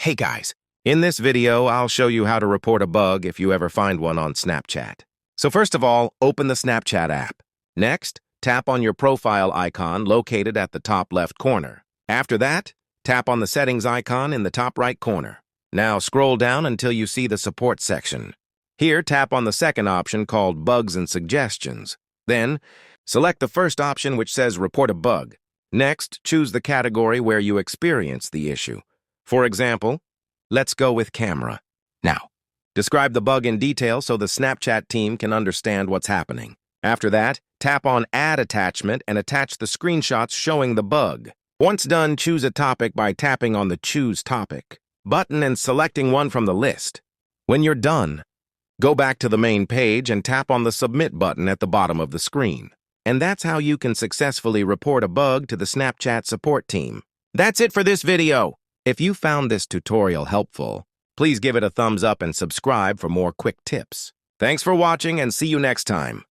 Hey guys, in this video, I'll show you how to report a bug if you ever find one on Snapchat. So first of all, open the Snapchat app. Next, tap on your profile icon located at the top left corner. After that, tap on the settings icon in the top right corner. Now scroll down until you see the support section. Here, tap on the second option called Bugs and Suggestions. Then, select the first option which says Report a Bug. Next, choose the category where you experience the issue. For example, let's go with camera. Now, describe the bug in detail so the Snapchat team can understand what's happening. After that, tap on Add Attachment and attach the screenshots showing the bug. Once done, choose a topic by tapping on the Choose Topic button and selecting one from the list. When you're done, go back to the main page and tap on the Submit button at the bottom of the screen. And that's how you can successfully report a bug to the Snapchat support team. That's it for this video. If you found this tutorial helpful, please give it a thumbs up and subscribe for more quick tips. Thanks for watching and see you next time.